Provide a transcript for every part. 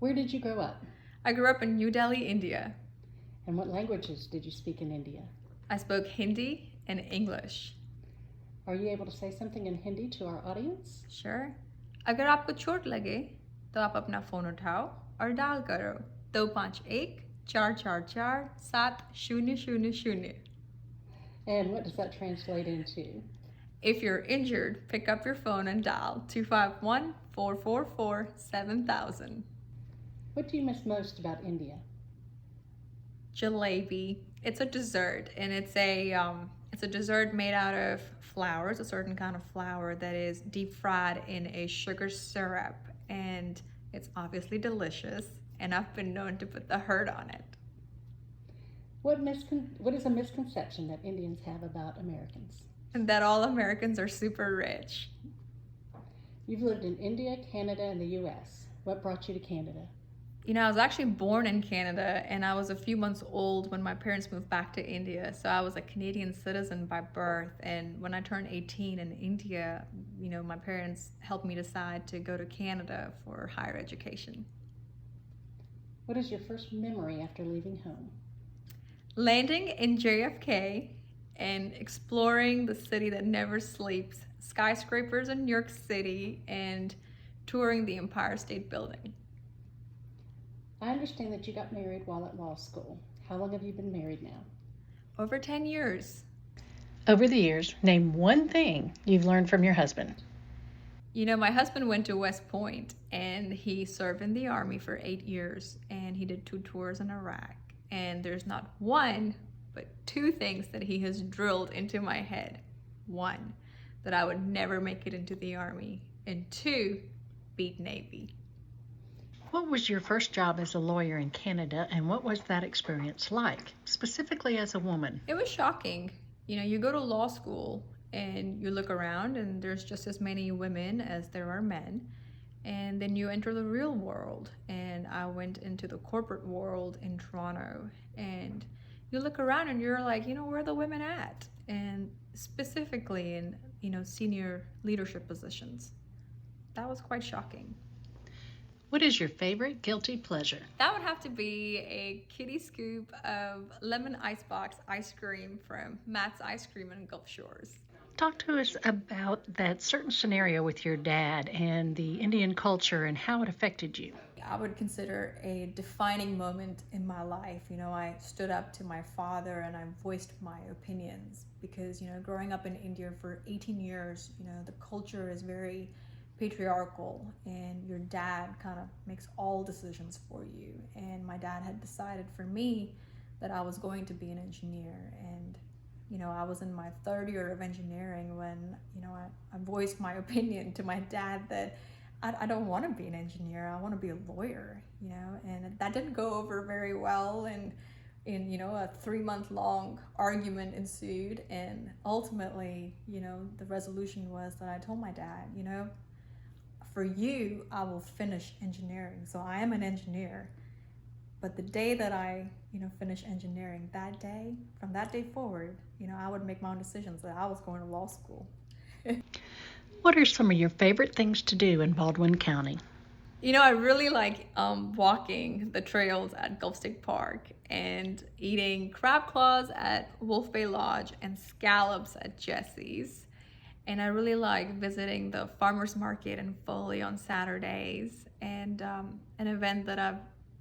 Where did you grow up? I grew up in New Delhi, India. And what languages did you speak in India? I spoke Hindi and English. Are you able to say something in Hindi to our audience? Sure. अगर आपको चोट लगे तो आप अपना phone उठाओ और dial करो 251-444-7000. And what does that translate into? If you're injured, pick up your phone and dial 251-444-7000. What do you miss most about India? Jalebi. It's a dessert, and it's a dessert made out of flours, a certain kind of flour that is deep fried in a sugar syrup, and it's obviously delicious, and I've been known to put the hurt on it. What is a misconception that Indians have about Americans? And that all Americans are super rich. You've lived in India, Canada, and the US. What brought you to Canada? You know, I was actually born in Canada, and I was a few months old when my parents moved back to India. So I was a Canadian citizen by birth. And when I turned 18 in India, you know, my parents helped me decide to go to Canada for higher education. What is your first memory after leaving home? Landing in JFK and exploring the city that never sleeps, skyscrapers in New York City, and touring the Empire State Building. I understand that you got married while at law school. How long have you been married now? Over 10 years. Over the years, name one thing you've learned from your husband. You know, my husband went to West Point, and he served in the Army for 8 years, and he did 2 tours in Iraq. And there's not one, but 2 things that he has drilled into my head. 1, that I would never make it into the Army, and 2, beat Navy. What was your first job as a lawyer in Canada, and what was that experience like, specifically as a woman? It was shocking. You know, you go to law school and you look around and there's just as many women as there are men. And then you enter the real world. And I went into the corporate world in Toronto. And you look around and you're like, you know, where are the women at? And specifically in, you know, senior leadership positions. That was quite shocking. What is your favorite guilty pleasure? That would have to be a kitty scoop of lemon icebox ice cream from Matt's Ice Cream in Gulf Shores. Talk to us about that certain scenario with your dad and the Indian culture and how it affected you. I would consider a defining moment in my life. You know, I stood up to my father and I voiced my opinions because, you know, growing up in India for 18 years, you know, the culture is very patriarchal and your dad kind of makes all decisions for you. And my dad had decided for me that I was going to be an engineer. And, you know, I was in my 3rd year of engineering when, you know, I voiced my opinion to my dad that I don't want to be an engineer. I want to be a lawyer, you know, and that didn't go over very well. And you know, a 3-month-long argument ensued. And ultimately, you know, the resolution was that I told my dad, you know, for you, I will finish engineering. So I am an engineer. But the day that I, you know, finish engineering, that day, from that day forward, you know, I would make my own decisions that I was going to law school. What are some of your favorite things to do in Baldwin County? You know, I really like walking the trails at Gulf State Park and eating crab claws at Wolf Bay Lodge and scallops at Jesse's. And I really like visiting the farmers market in Foley on Saturdays. And an event that I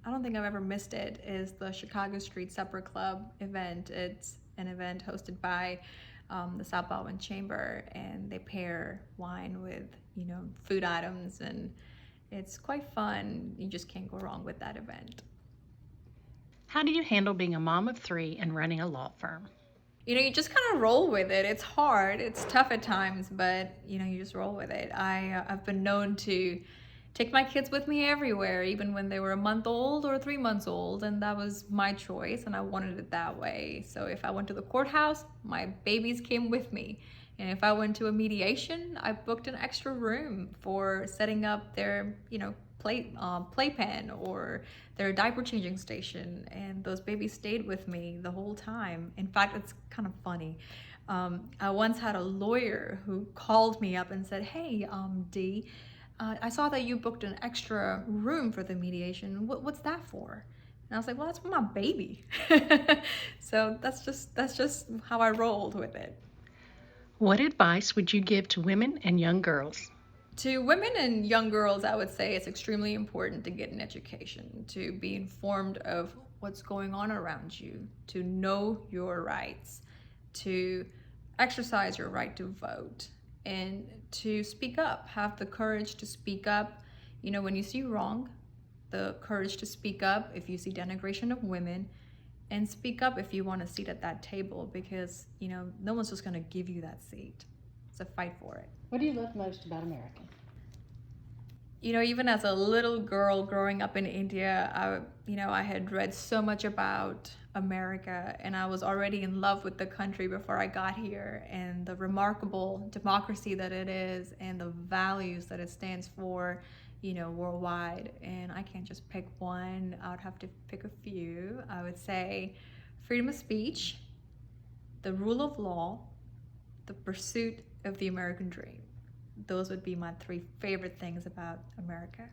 don't think I've ever missed it is the Chicago Street Supper Club event. It's an event hosted by the South Baldwin Chamber, and they pair wine with, you know, food items, and it's quite fun. You just can't go wrong with that event. How do you handle being a mom of 3 and running a law firm? You know, you just kind of roll with it. It's hard, it's tough at times, but, you know, you just roll with it. I've been known to take my kids with me everywhere, even when they were a month old or 3 months old, and that was my choice, and I wanted it that way. So if I went to the courthouse, my babies came with me. And if I went to a mediation, I booked an extra room for setting up their, you know, playpen or their diaper changing station, and those babies stayed with me the whole time. In fact, it's kind of funny. I once had a lawyer who called me up and said, "Hey, Dee, I saw that you booked an extra room for the mediation. What's that for? And I was like, well, that's for my baby. So that's just how I rolled with it. What advice would you give to women and young girls? To women and young girls, I would say it's extremely important to get an education, to be informed of what's going on around you, to know your rights, to exercise your right to vote, and to speak up. Have the courage to speak up, when you see wrong, the courage to speak up if you see denigration of women, and speak up if you want a seat at that table, because no one's just going to give you that seat. So fight for it. What do you love most about America? Even as a little girl growing up in India, I had read so much about America, and I was already in love with the country before I got here, and the remarkable democracy that it is, and the values that it stands for, worldwide. And I can't just pick one. I would have to pick a few. I would say freedom of speech, the rule of law, the pursuit of the American dream. Those would be my 3 favorite things about America.